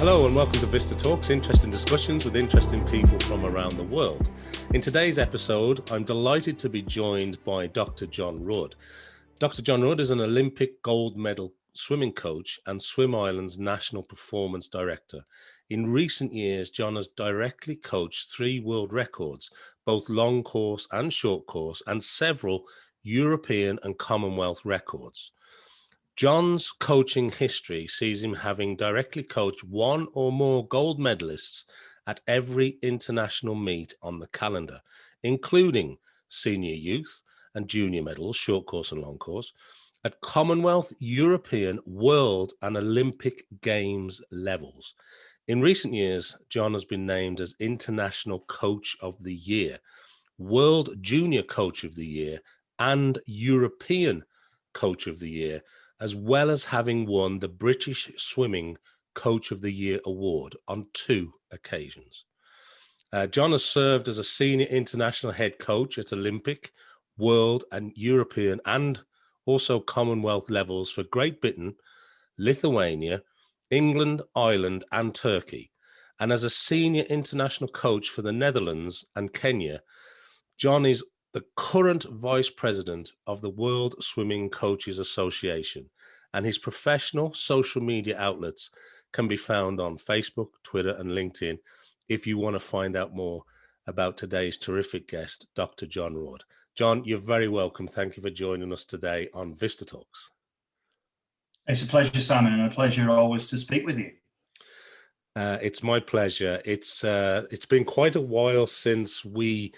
Hello and welcome to VistaTalks, interesting discussions with interesting people from around the world. In today's episode, I'm delighted to be joined by Dr. Jon Rudd. Dr. Jon Rudd is an Olympic gold medal swimming coach and Swim Ireland's National Performance Director. In recent years, Jon has directly coached 3 world records, both long course and short course, and several European and Commonwealth records. Jon's coaching history sees him having directly coached 1 or more gold medalists at every international meet on the calendar, including senior youth and junior medals, short course and long course, at Commonwealth, European, World and Olympic Games levels. In recent years, Jon has been named as International Coach of the Year, World Junior Coach of the Year and European Coach of the Year, as well as having won the British Swimming Coach of the Year award on 2 occasions. Jon has served as a senior international head coach at Olympic, World and European and also Commonwealth levels for Great Britain, Lithuania, England, Ireland and Turkey. And as a senior international coach for the Netherlands and Kenya, Jon is the current vice president of the World Swimming Coaches Association, and his professional social media outlets can be found on Facebook, Twitter, and LinkedIn if you want to find out more about today's terrific guest, Dr. Jon Rudd. Jon, you're very welcome. Thank you for joining us today on VistaTalks. It's a pleasure, Simon, and a pleasure always to speak with you. It's my pleasure. It's been quite a while since we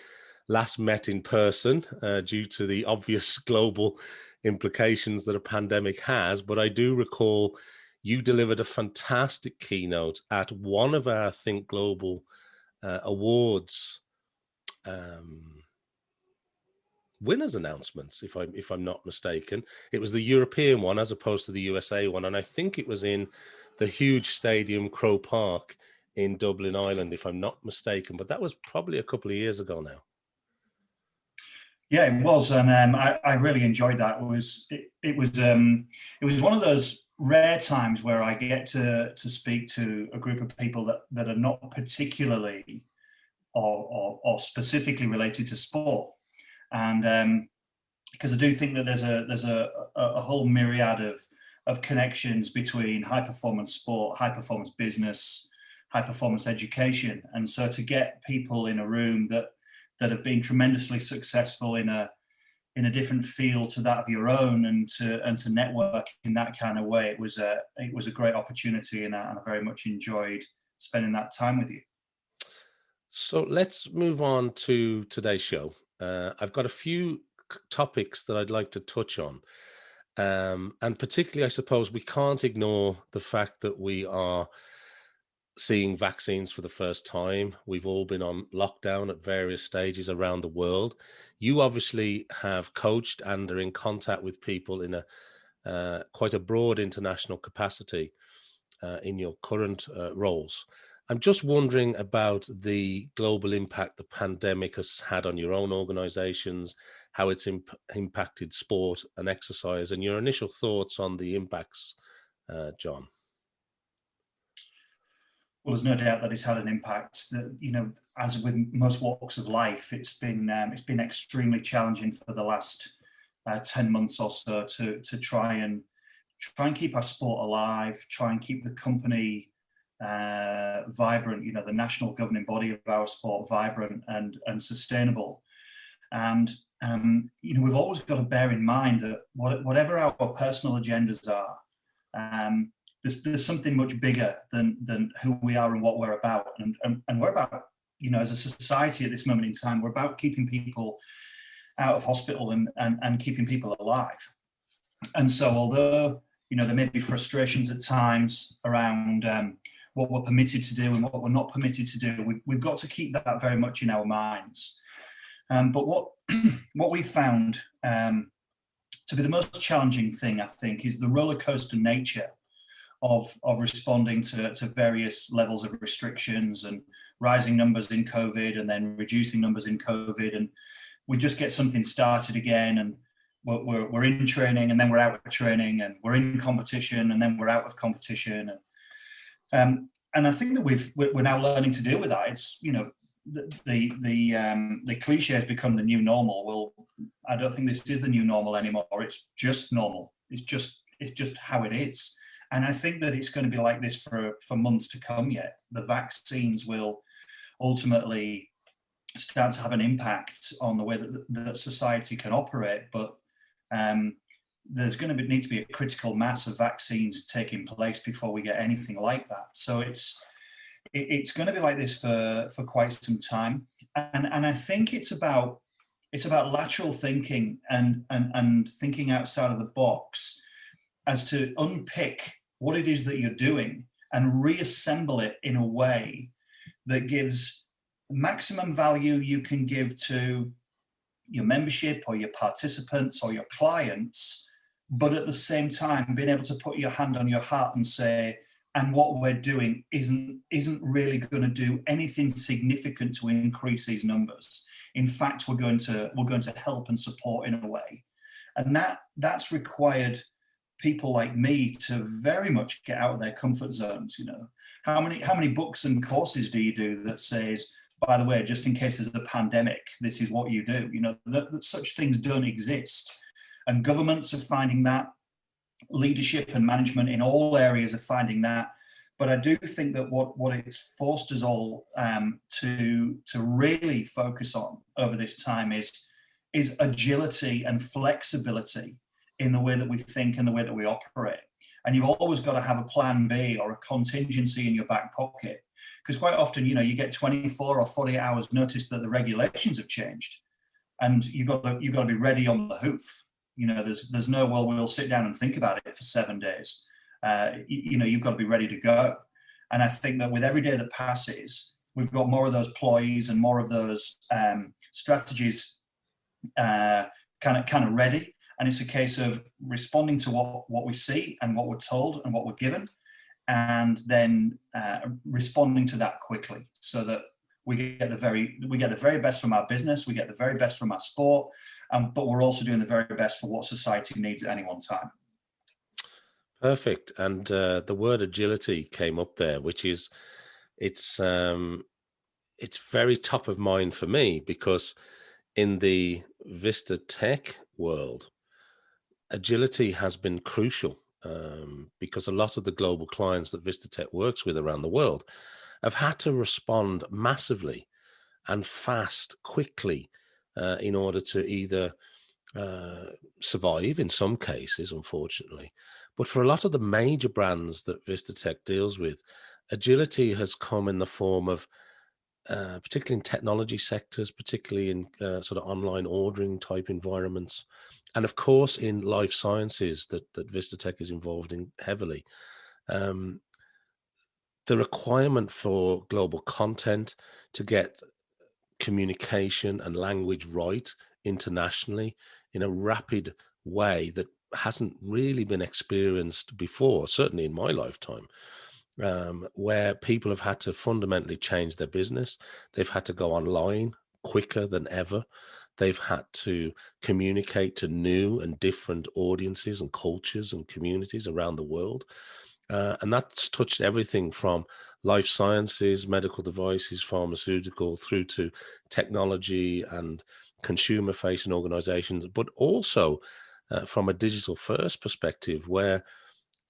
last met in person due to the obvious global implications that a pandemic has. But I do recall you delivered a fantastic keynote at one of our Think Global awards winners announcements, if I'm not mistaken. It was the European one as opposed to the USA one. And I think it was in the huge stadium, Crow Park in Dublin, Ireland, if I'm not mistaken. But that was probably a couple of years ago now. Yeah, it was, and I really enjoyed that. It was one of those rare times where I get to speak to a group of people that are not particularly or specifically related to sport, and because I do think that there's a whole myriad of connections between high performance sport, high performance business, high performance education, and so to get people in a room that have been tremendously successful in a different field to that of your own, and to network in that kind of way, it was a great opportunity, and I very much enjoyed spending that time with you. So let's move on to today's show. I've got a few topics that I'd like to touch on, and particularly, I suppose, we can't ignore the fact that we are seeing vaccines for the first time. We've all been on lockdown at various stages around the world. You obviously have coached and are in contact with people in a quite a broad international capacity in your current roles. I'm just wondering about the global impact the pandemic has had on your own organizations, how it's impacted sport and exercise, and your initial thoughts on the impacts, Jon. Well, there's no doubt that it's had an impact. That, as with most walks of life, it's been extremely challenging for the last 10 months or so to try and keep our sport alive, try and keep the company vibrant. The national governing body of our sport vibrant and sustainable. And we've always got to bear in mind that whatever our personal agendas are, there's something much bigger than who we are and what we're about, and we're about, as a society at this moment in time, we're about keeping people out of hospital and keeping people alive. And so, although there may be frustrations at times around what we're permitted to do and what we're not permitted to do, we've got to keep that very much in our minds. But what we found to be the most challenging thing, I think, is the roller coaster nature of responding to various levels of restrictions and rising numbers in COVID and then reducing numbers in COVID. And we just get something started again, and we're in training, and then we're out of training, and we're in competition, and then we're out of competition. And and I think that we're now learning to deal with that. It's, the cliche has become the new normal. Well, I don't think this is the new normal anymore. It's just normal. It's just how it is. And I think that it's going to be like this for months to come yet. The vaccines will ultimately start to have an impact on the way that society can operate. But there's going to need to be a critical mass of vaccines taking place before we get anything like that. So it's going to be like this for quite some time. And I think it's about lateral thinking and thinking outside of the box as to unpick what it is that you're doing and reassemble it in a way that gives maximum value you can give to your membership or your participants or your clients, but at the same time being able to put your hand on your heart and say, and what we're doing isn't really going to do anything significant to increase these numbers. In fact, we're going to help and support in a way, and that's required people like me to very much get out of their comfort zones. How many books and courses do you do that says, by the way, just in case there's a pandemic, this is what you do? That such things don't exist, and governments are finding that. Leadership and management in all areas are finding that. But I do think that what it's forced us all to really focus on over this time is agility and flexibility in the way that we think and the way that we operate. And you've always got to have a plan B or a contingency in your back pocket, because quite often, you get 24 or 48 hours notice that the regulations have changed, and you've got to be ready on the hoof. There's no, well, we'll sit down and think about it for 7 days. You've got to be ready to go. And I think that with every day that passes, we've got more of those ploys and more of those strategies kind of ready. And it's a case of responding to what we see and what we're told and what we're given, and then responding to that quickly, so that we get the very best from our business, we get the very best from our sport, but we're also doing the very best for what society needs at any one time. Perfect. And the word agility came up there, which is it's very top of mind for me, because in the Vistatec world, agility has been crucial, because a lot of the global clients that Vistatec works with around the world have had to respond massively and quickly in order to either survive in some cases, unfortunately. But for a lot of the major brands that Vistatec deals with, agility has come in the form of, particularly in technology sectors, particularly in sort of online ordering type environments, and of course in life sciences that Vistatec is involved in heavily. The requirement for global content to get communication and language right internationally in a rapid way that hasn't really been experienced before, certainly in my lifetime, where people have had to fundamentally change their business. They've had to go online quicker than ever. They've had to communicate to new and different audiences and cultures and communities around the world. And that's touched everything from life sciences, medical devices, pharmaceutical, through to technology and consumer-facing organizations, but also from a digital first perspective, where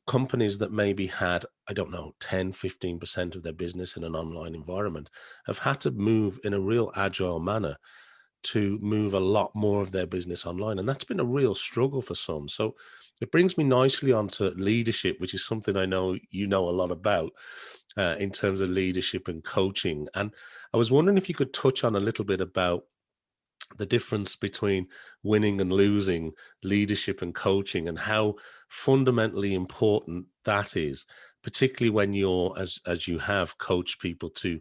companies that maybe had, 10, 15% of their business in an online environment have had to move in a real agile manner to move a lot more of their business online. And that's been a real struggle for some. So it brings me nicely onto leadership, which is something I know you know a lot about in terms of leadership and coaching. And I was wondering if you could touch on a little bit about the difference between winning and losing, leadership and coaching, and how fundamentally important that is, particularly when you're, as you have coached people to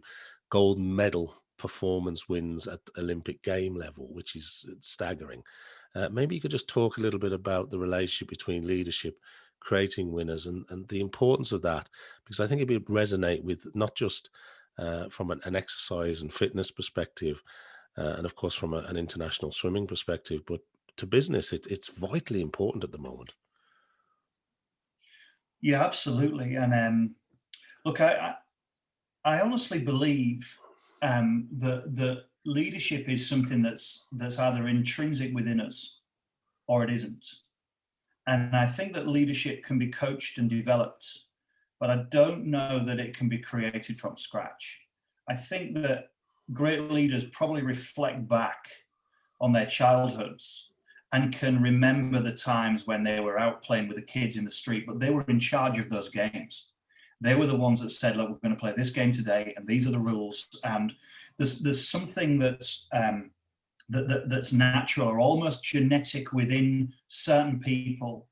gold medal performance wins at Olympic game level, which is staggering. Maybe you could just talk a little bit about the relationship between leadership, creating winners, and the importance of that, because I think it would resonate with not just from an exercise and fitness perspective, and of course from an international swimming perspective, but to business, it's vitally important at the moment. Yeah, absolutely. And look, I honestly believe that leadership is something that's either intrinsic within us or it isn't. And I think that leadership can be coached and developed, but I don't know that it can be created from scratch. I think that great leaders probably reflect back on their childhoods and can remember the times when they were out playing with the kids in the street, but they were in charge of those games. They were the ones that said, look, we're going to play this game today, and these are the rules. And there's something that's that's natural or almost genetic within certain people,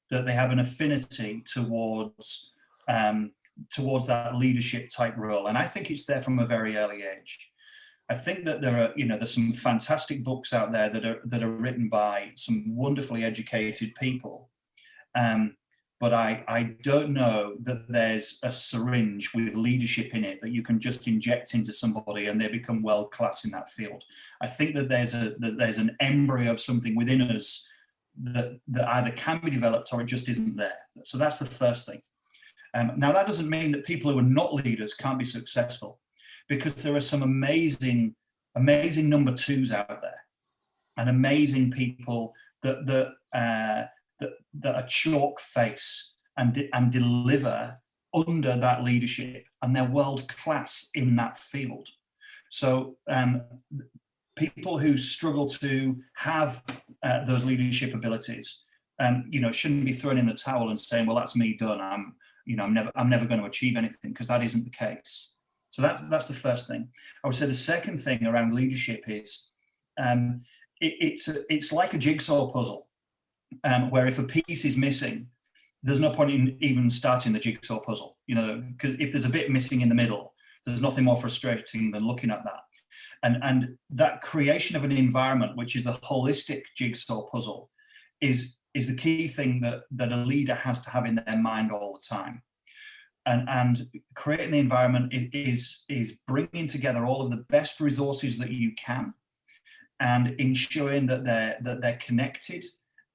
that they have an affinity towards that leadership type role. And I think it's there from a very early age. I think that there's some fantastic books out there that are written by some wonderfully educated people. But I don't know that there's a syringe with leadership in it that you can just inject into somebody and they become world class in that field. I think that there's an embryo of something within us that either can be developed or it just isn't there. So that's the first thing. Now, that doesn't mean that people who are not leaders can't be successful, because there are some amazing number twos out there, and amazing people that are chalk face and deliver under that leadership, and they're world class in that field. So people who struggle to have those leadership abilities, shouldn't be thrown in the towel and saying, well, that's me done. I'm never going to achieve anything, because that isn't the case. So that's the first thing. I would say the second thing around leadership is it's like a jigsaw puzzle, where if a piece is missing, there's no point in even starting the jigsaw puzzle, because if there's a bit missing in the middle, there's nothing more frustrating than looking at that. And that creation of an environment, which is the holistic jigsaw puzzle, is the key thing that a leader has to have in their mind all the time. And creating the environment is bringing together all of the best resources that you can, and ensuring that they're connected,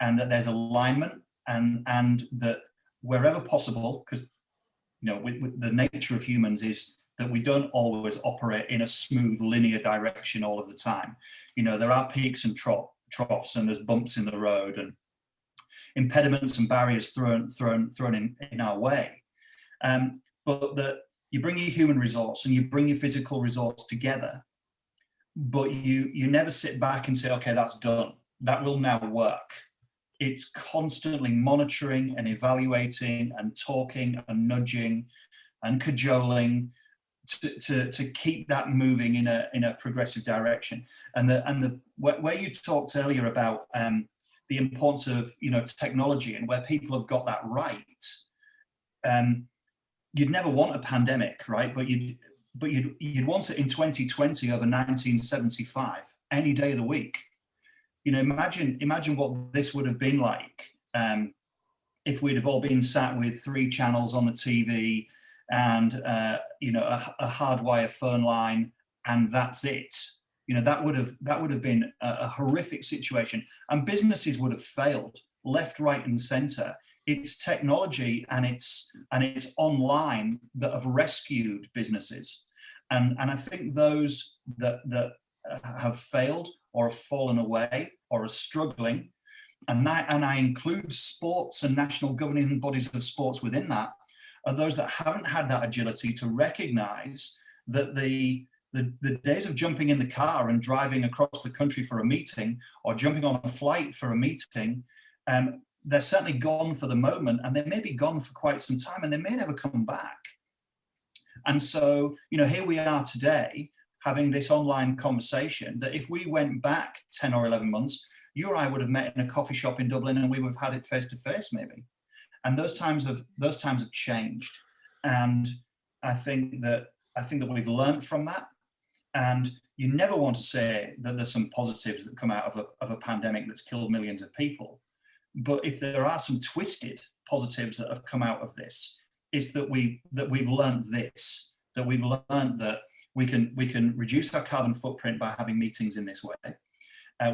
and that there's alignment, and that wherever possible, because with the nature of humans is that we don't always operate in a smooth linear direction all of the time. There are peaks and troughs, and there's bumps in the road and impediments and barriers thrown in our way. But that you bring your human resource and you bring your physical resource together, but you never sit back and say, okay, that's done, that will now work. It's constantly monitoring and evaluating and talking and nudging and cajoling to keep that moving in a progressive direction. And where you talked earlier about the importance of technology, and where people have got that right, you'd never want a pandemic, right? But you'd want it in 2020 over 1975 any day of the week. Imagine what this would have been like if we'd have all been sat with 3 channels on the TV and a hardwire phone line, and that's it. That would have been a horrific situation, and businesses would have failed left, right, and centre. It's technology and it's online that have rescued businesses, and I think those that have failed or have fallen away or are struggling, and I include sports and national governing bodies of sports within that, are those that haven't had that agility to recognise that the days of jumping in the car and driving across the country for a meeting, or jumping on a flight for a meeting, they're certainly gone for the moment, and they may be gone for quite some time, and they may never come back. And so, here we are today having this online conversation that if we went back 10 or 11 months, you or I would have met in a coffee shop in Dublin, and we would have had it face to face maybe. And those times have changed. And I think that we've learned from that. And you never want to say that there's some positives that come out of a pandemic that's killed millions of people. But if there are some twisted positives that have come out of this, it's that we've learned this, that we've learned that we can reduce our carbon footprint by having meetings in this way.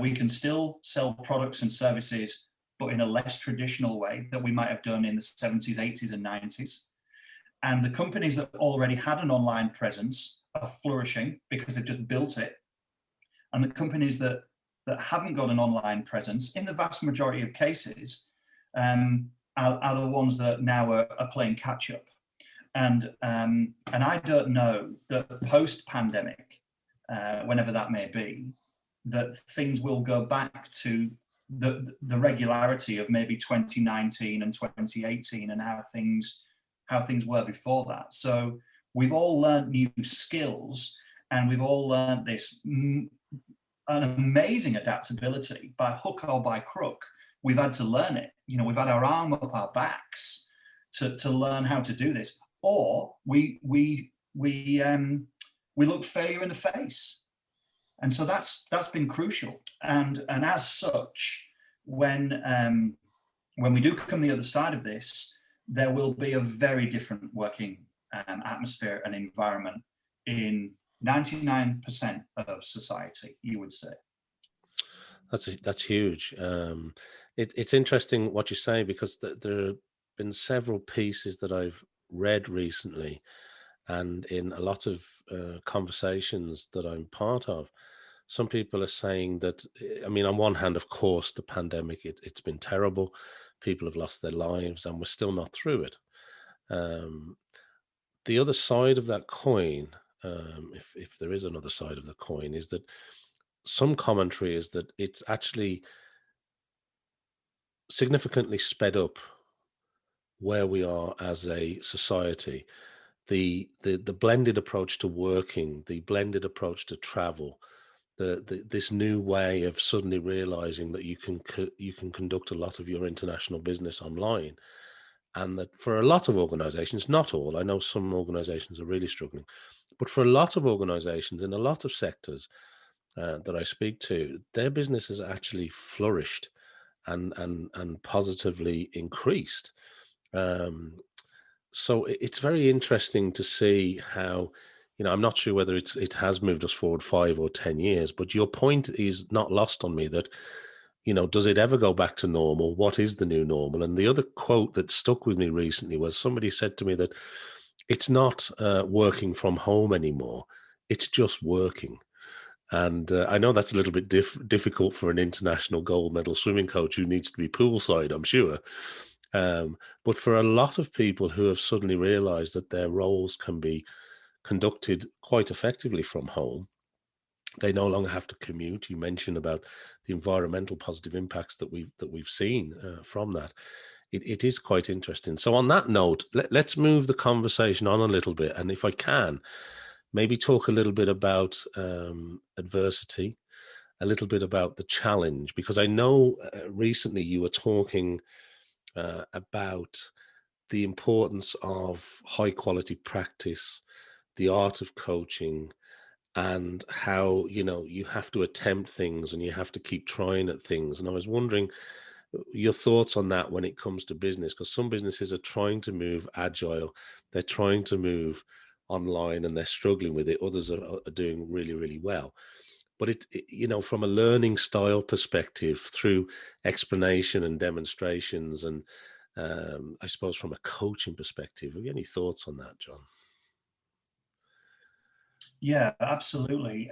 We can still sell products and services, but in a less traditional way that we might have done in the 70s, 80s, and 90s. And the companies that already had an online presence are flourishing because they've just built it. And the companies that haven't got an online presence, in the vast majority of cases, are the ones that now are playing catch up. And I don't know that post-pandemic, whenever that may be, that things will go back to the regularity of maybe 2019 and 2018 and how things were before that. So we've all learned new skills, and we've all learned this an amazing adaptability by hook or by crook. We've had to learn it. We've had our arm up our backs to learn how to do this, or we look failure in the face. And so that's been crucial. And as such, when we do come the other side of this, there will be a very different working atmosphere and environment in 99% of society, you would say. That's huge. It's interesting what you say, because there have been several pieces that I've read recently, and in a lot of conversations that I'm part of, some people are saying that, I mean, on one hand, of course, the pandemic, it's been terrible. People have lost their lives, and we're still not through it. The other side of that coin, if there is another side of the coin, is that some commentary is that it's actually significantly sped up where we are as a society. The blended approach to working, the blended approach to travel, this new way of suddenly realizing that you can conduct a lot of your international business online, and that for a lot of organizations, not all, I know some organizations are really struggling, but for a lot of organizations in a lot of sectors that I speak to, their business has actually flourished and positively increased. So it's very interesting to see how, I'm not sure whether it has moved us forward 5 or 10 years, but your point is not lost on me that, does it ever go back to normal? What is the new normal? And the other quote that stuck with me recently was somebody said to me that it's not working from home anymore. It's just working. And I know that's a little bit difficult for an international gold medal swimming coach who needs to be poolside, I'm sure. But for a lot of people who have suddenly realized that their roles can be conducted quite effectively from home, they no longer have to commute. You mentioned about the environmental positive impacts that we've seen from that. It is quite interesting. So on that note, let's move the conversation on a little bit. And if I can, maybe talk a little bit about adversity, a little bit about the challenge, because I know recently you were talking about the importance of high quality practice, the art of coaching, and how, you have to attempt things and you have to keep trying at things. And I was wondering your thoughts on that when it comes to business, because some businesses are trying to move agile, they're trying to move online and they're struggling with it. Others are doing really, really well. But from a learning style perspective, through explanation and demonstrations, and I suppose from a coaching perspective, have you any thoughts on that, Jon? Yeah, absolutely.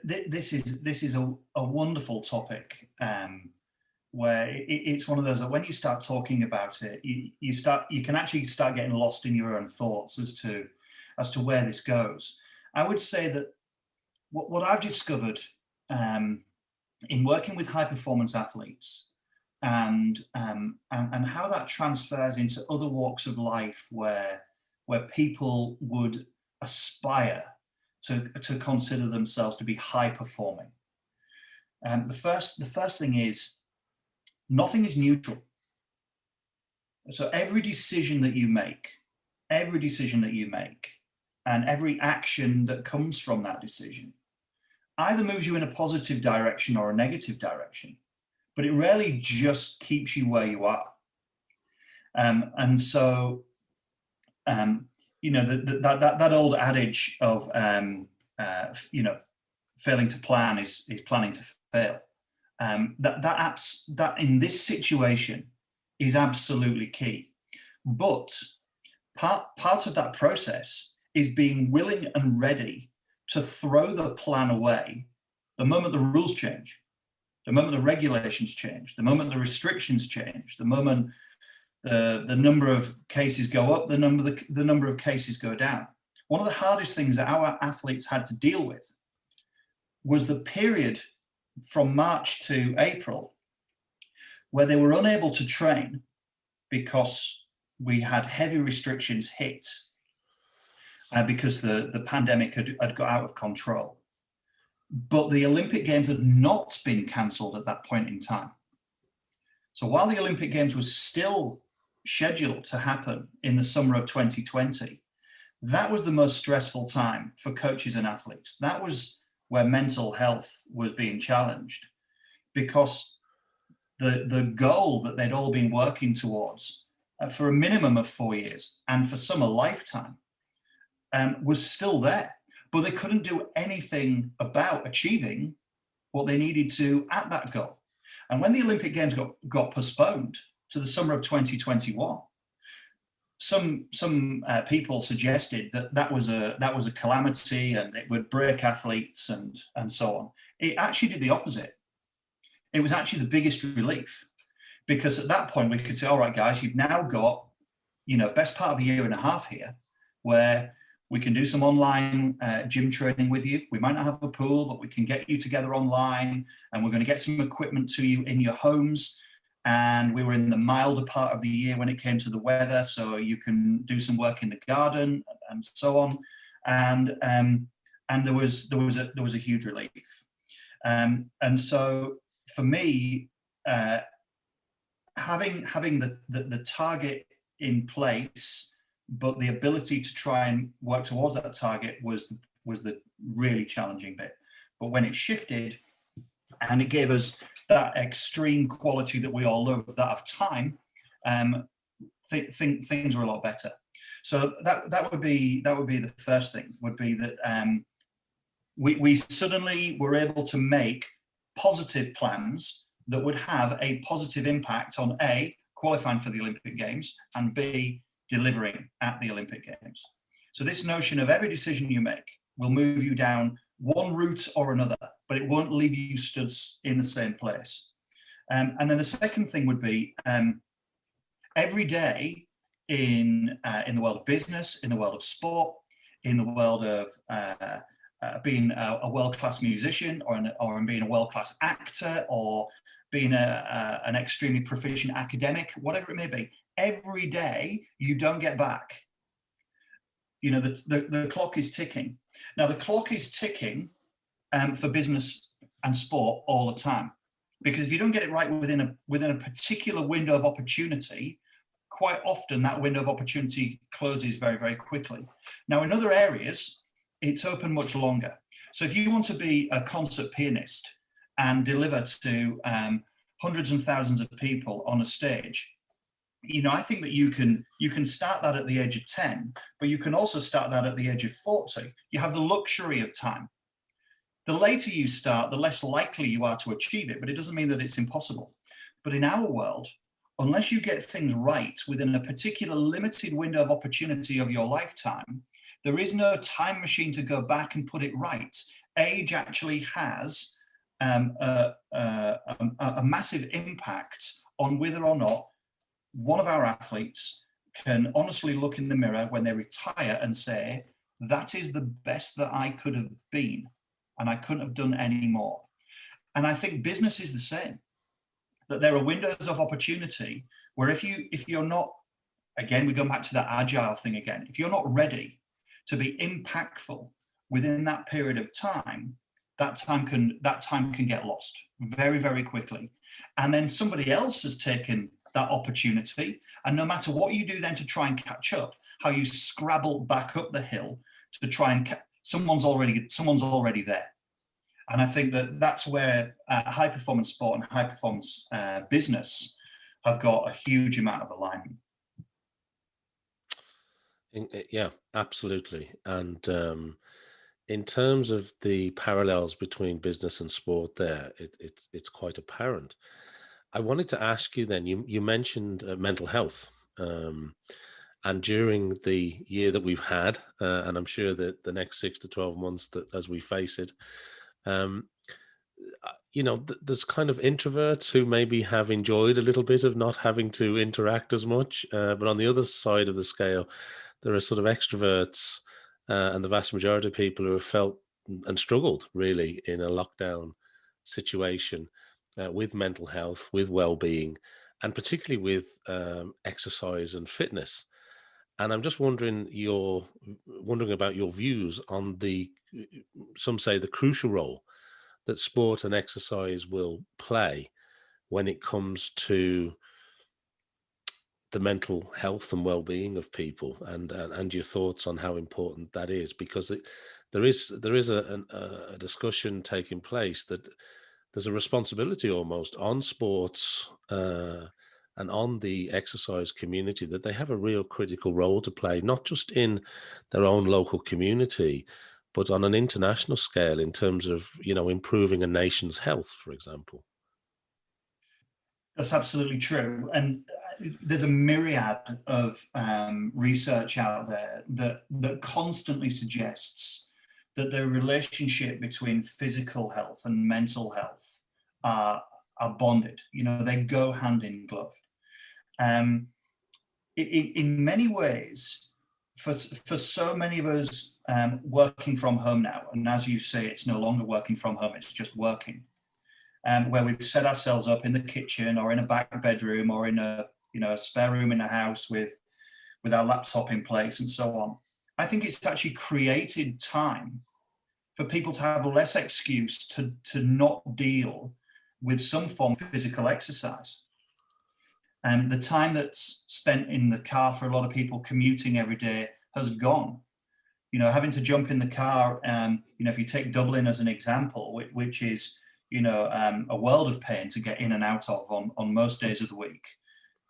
This is a wonderful topic, where it's one of those that when you start talking about it, you can actually start getting lost in your own thoughts as to where this goes. I would say that what I've discovered in working with high performance athletes, and how that transfers into other walks of life where people would aspire to consider themselves to be high performing. The first thing is, nothing is neutral. So every decision that you make, and every action that comes from that decision either moves you in a positive direction or a negative direction, but it rarely just keeps you where you are. And so, that old adage of, failing to plan is planning to fail. That in this situation is absolutely key. But part of that process is being willing and ready to throw the plan away the moment the rules change, the moment the regulations change, the moment the restrictions change, the moment the number of cases go up, the number of cases go down. One of the hardest things that our athletes had to deal with was the period from March to April where they were unable to train because we had heavy restrictions hit because the pandemic had got out of control. But the Olympic Games had not been cancelled at that point in time. So while the Olympic Games was still scheduled to happen in the summer of 2020, that was the most stressful time for coaches and athletes. That was where mental health was being challenged, because the goal that they'd all been working towards for a minimum of 4 years, and for some a lifetime, was still there. But they couldn't do anything about achieving what they needed to at that goal. And when the Olympic Games got postponed to the summer of 2021, some people suggested that was a calamity and it would break athletes and so on. It actually did the opposite. It was actually the biggest relief, because at that point we could say, all right, guys, you've now got, best part of a year and a half here where we can do some online gym training with you. We might not have a pool, but we can get you together online, and we're going to get some equipment to you in your homes. And we were in the milder part of the year when it came to the weather, so you can do some work in the garden and so on. And there was a huge relief. And so for me, having the target in place, but the ability to try and work towards that target was the really challenging bit. But when it shifted and it gave us that extreme quality that we all love, that of time, things were a lot better. So that would be the first thing, would be that we suddenly were able to make positive plans that would have a positive impact on A, qualifying for the Olympic Games, and B, delivering at the Olympic Games. So this notion of every decision you make will move you down one route or another, but it won't leave you stood in the same place. And then the second thing would be every day in the world of business, in the world of sport, in the world of being a world-class musician, or in being a world-class actor, or being an extremely proficient academic, whatever it may be, every day you don't get back. The clock is ticking. Now the clock is ticking for business and sport all the time, because if you don't get it right within a particular window of opportunity, quite often that window of opportunity closes very, very quickly. Now in other areas, it's open much longer. So if you want to be a concert pianist and deliver to hundreds and thousands of people on a stage, I think that you can start that at the age of 10, but you can also start that at the age of 40. You have the luxury of time. The later you start, the less likely you are to achieve it, but it doesn't mean that it's impossible. But in our world, unless you get things right within a particular limited window of opportunity of your lifetime, there is no time machine to go back and put it right. Age actually has a massive impact on whether or not one of our athletes can honestly look in the mirror when they retire and say, that is the best that I could have been, and I couldn't have done any more. And I think business is the same, that there are windows of opportunity where if you're not, again, we go back to that agile thing again, if you're not ready to be impactful within that period of time, that time can get lost very, very quickly. And then somebody else has taken that opportunity, and no matter what you do then to try and catch up, how you scrabble back up the hill to try and someone's already there. And I think that that's where high performance sport and high performance business have got a huge amount of alignment. Yeah, absolutely. And in terms of the parallels between business and sport there, it's quite apparent. I wanted to ask you then, you mentioned mental health, And during the year that we've had, and I'm sure that the next 6 to 12 months that as we face it, um, there's kind of introverts who maybe have enjoyed a little bit of not having to interact as much. But on the other side of the scale, there are sort of extroverts, and the vast majority of people who have felt and struggled really in a lockdown situation, with mental health, with well-being, and particularly with exercise and fitness. And I'm just wondering about your views on some say the crucial role that sport and exercise will play when it comes to the mental health and well-being of people, and your thoughts on how important that is, because there is a discussion taking place that there's a responsibility almost on sports, and on the exercise community, that they have a real critical role to play, not just in their own local community, but on an international scale in terms of improving a nation's health, for example. That's absolutely true. And there's a myriad of research out there that constantly suggests that the relationship between physical health and mental health are bonded. They go hand in glove. In many ways, for so many of us working from home now, and as you say, it's no longer working from home, it's just working. Where we've set ourselves up in the kitchen or in a back bedroom or in a spare room in a house with our laptop in place and so on. I think it's actually created time for people to have less excuse to not deal with some form of physical exercise. And the time that's spent in the car for a lot of people commuting every day has gone. Having to jump in the car, if you take Dublin as an example, which is a world of pain to get in and out of on most days of the week.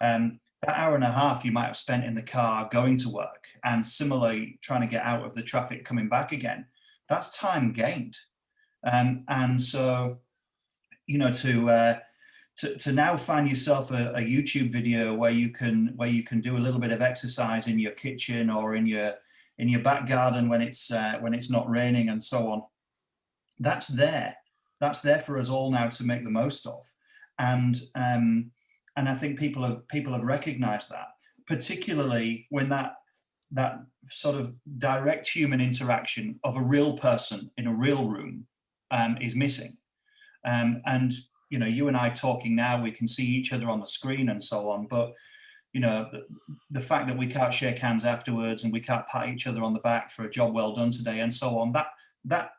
That hour and a half you might have spent in the car going to work, and similarly trying to get out of the traffic coming back again. That's time gained. And so, to now find yourself a YouTube video where you can do a little bit of exercise in your kitchen or in your back garden when it's not raining and so on. That's there for us all now to make the most of. And I think people have recognized that, particularly when that sort of direct human interaction of a real person in a real room is missing. And you and I talking now, we can see each other on the screen and so on, but the fact that we can't shake hands afterwards and we can't pat each other on the back for a job well done today and so on, that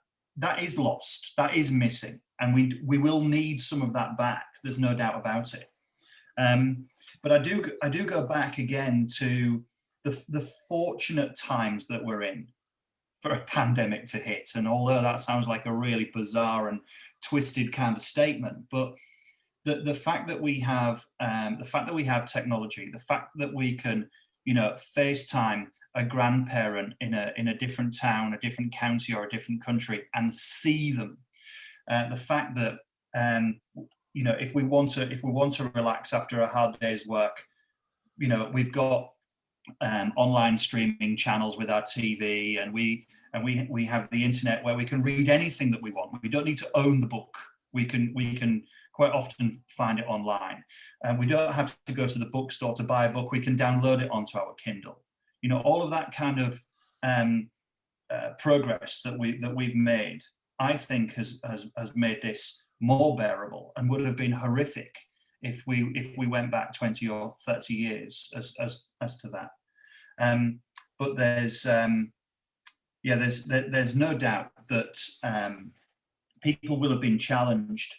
is lost, that is missing, and we will need some of that back. There's no doubt about it. But I do go back again to the fortunate times that we're in for a pandemic to hit. And although that sounds like a really bizarre and twisted kind of statement, but the fact that we have technology, the fact that we can FaceTime a grandparent in a different town, a different county, or a different country and see them. The fact that if we want to relax after a hard day's work, we've got online streaming channels with our TV, and we have the internet where we can read anything that we want. We don't need to own the book. We can quite often find it online. We don't have to go to the bookstore to buy a book. We can download it onto our Kindle. All of that kind of progress that we've made, I think has made this more bearable, and would have been horrific if we went back 20 or 30 years as to that. But there's no doubt that people will have been challenged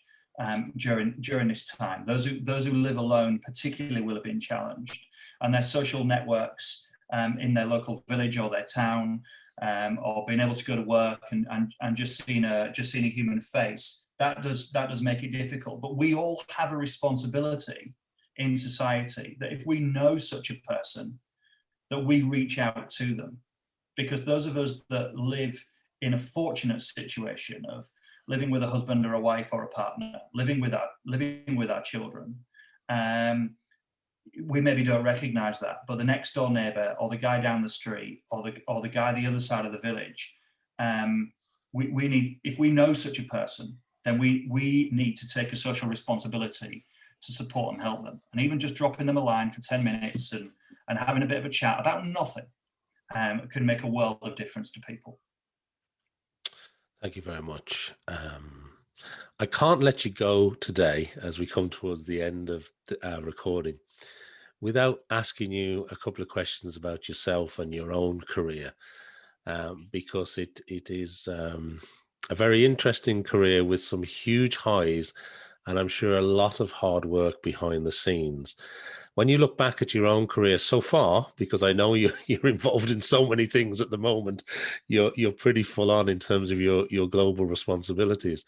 during this time. Those who live alone particularly will have been challenged, and their social networks in their local village or their town, or being able to go to work and just seeing a human face, that does make it difficult. But we all have a responsibility in society that if we know such a person, that we reach out to them, because those of us that live in a fortunate situation of living with a husband or a wife or a partner, living with our children, we maybe don't recognize that, but the next door neighbor or the guy down the street or the guy the other side of the village, we need, if we know such a person, then we need to take a social responsibility to support and help them. And even just dropping them a line for 10 minutes and having a bit of a chat about nothing can make a world of difference to people. Thank you very much. I can't let you go today as we come towards the end of our recording without asking you a couple of questions about yourself and your own career, because it is a very interesting career with some huge highs, and I'm sure a lot of hard work behind the scenes. When you look back at your own career so far, because I know you're involved in so many things at the moment, you're pretty full on in terms of your global responsibilities.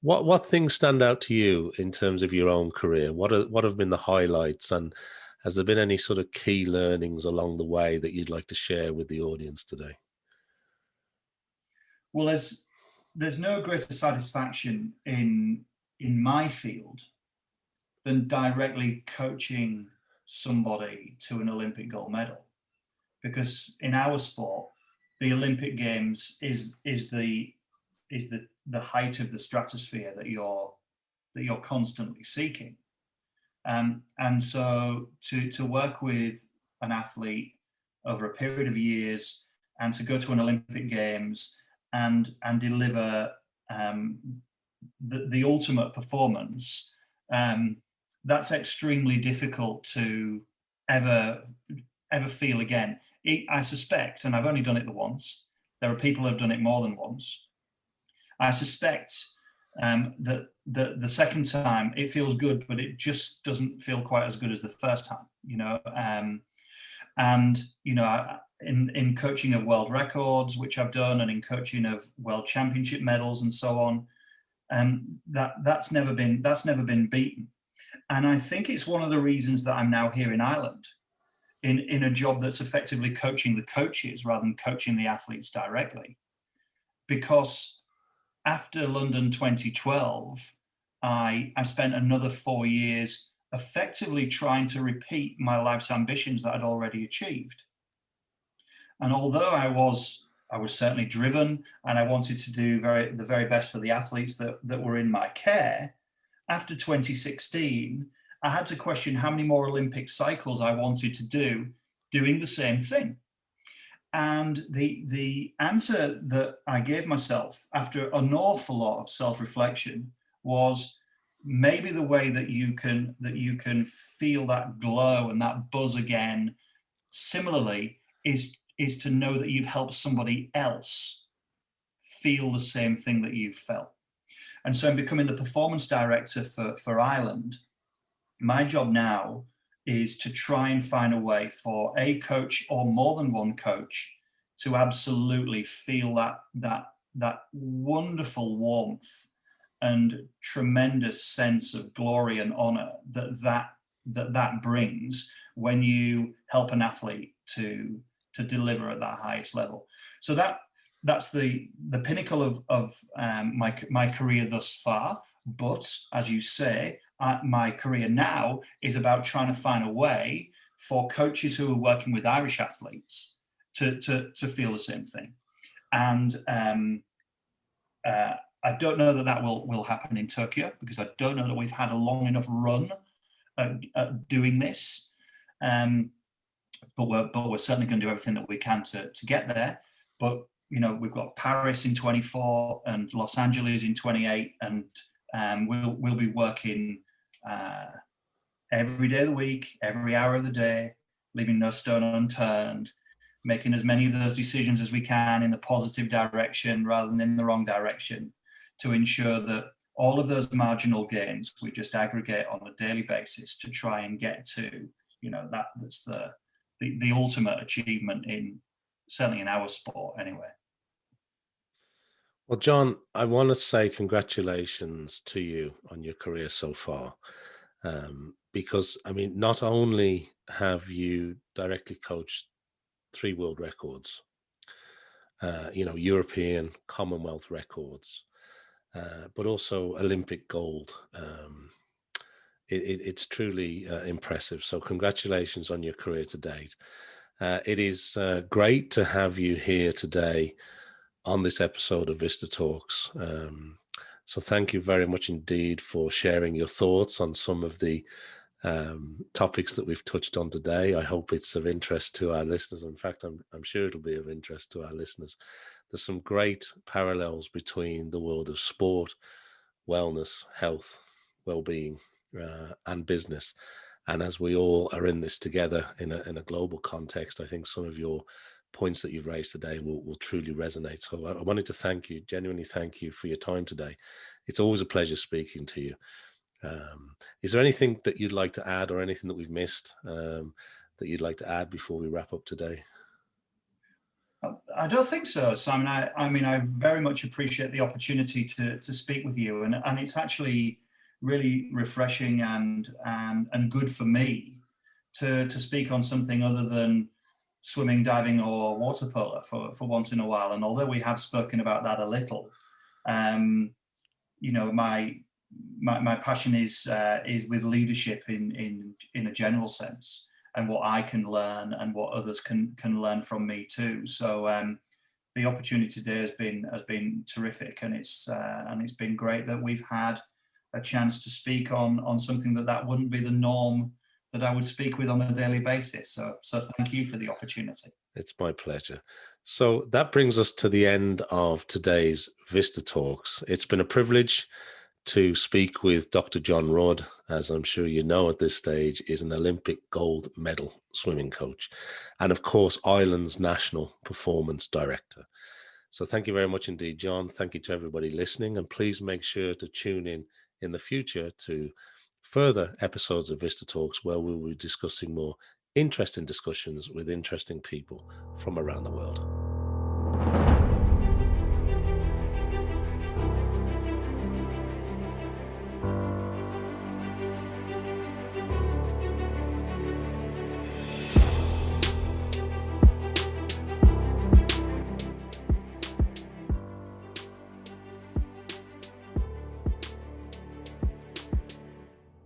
What things stand out to you in terms of your own career? What have been the highlights, and has there been any sort of key learnings along the way that you'd like to share with the audience today? Well, there's no greater satisfaction in my field than directly coaching somebody to an Olympic gold medal, because in our sport, the Olympic Games is the height of the stratosphere that you're constantly seeking, and so to work with an athlete over a period of years and to go to an Olympic Games and deliver the ultimate performance, that's extremely difficult to ever feel again. I suspect, and I've only done it the once, there are people who have done it more than once. I suspect that the second time it feels good, but it just doesn't feel quite as good as the first time, and in coaching of world records, which I've done, and in coaching of world championship medals and so on, that's never been beaten. And I think it's one of the reasons that I'm now here in Ireland, in a job that's effectively coaching the coaches rather than coaching the athletes directly. Because after London 2012, I spent another 4 years effectively trying to repeat my life's ambitions that I'd already achieved. And although I was certainly driven and I wanted to do the very best for the athletes that were in my care, after 2016, I had to question how many more Olympic cycles I wanted to do doing the same thing. And the answer that I gave myself after an awful lot of self-reflection was, maybe the way that you can feel that glow and that buzz again similarly is to know that you've helped somebody else feel the same thing that you've felt. And so in becoming the performance director for Ireland, my job now is to try and find a way for a coach or more than one coach to absolutely feel that wonderful warmth and tremendous sense of glory and honor that brings when you help an athlete to deliver at that highest level. So that's the pinnacle of my career thus far. But as you say, my career now is about trying to find a way for coaches who are working with Irish athletes to feel the same thing. And I don't know that will happen in Tokyo, because I don't know that we've had a long enough run at doing this. But we're certainly going to do everything that we can to get there. But we've got Paris in 24 and Los Angeles in 28, and we'll be working every day of the week, every hour of the day, leaving no stone unturned, making as many of those decisions as we can in the positive direction rather than in the wrong direction, to ensure that all of those marginal gains we just aggregate on a daily basis to try and get to that's the ultimate achievement, certainly in our sport anyway. Well, John, I want to say congratulations to you on your career so far, because not only have you directly coached 3 world records, European, Commonwealth records, but also Olympic gold it's truly impressive. So congratulations on your career to date. It is great to have you here today on this episode of VistaTalks. So thank you very much indeed for sharing your thoughts on some of the topics that we've touched on today. I hope it's of interest to our listeners. In fact, I'm sure it'll be of interest to our listeners. There's some great parallels between the world of sport, wellness, health, well-being, and business. And as we all are in this together in a global context, I think some of your points that you've raised today will truly resonate. So I wanted to thank you, genuinely thank you for your time today. It's always a pleasure speaking to you. Is there anything that you'd like to add, or anything that we've missed that you'd like to add before we wrap up today? I don't think so, Simon. I mean, I very much appreciate the opportunity to speak with you, and it's actually really refreshing and good for me to speak on something other than swimming, diving, or water polo for once in a while. And although we have spoken about that a little, you know, my passion is with leadership in a general sense, and what I can learn and what others can learn from me too. So the opportunity today has been terrific, and it's been great that we've had a chance to speak on something that wouldn't be the norm that I would speak with on a daily basis. So thank you for the opportunity. It's my pleasure. So that brings us to the end of today's VistaTalks. It's been a privilege to speak with Dr. Jon Rudd, as I'm sure you know at this stage, is an Olympic gold medal swimming coach, and of course, Ireland's National Performance Director. So thank you very much indeed, Jon. Thank you to everybody listening, and please make sure to tune in the future to further episodes of VistaTalks, where we will be discussing more interesting discussions with interesting people from around the world.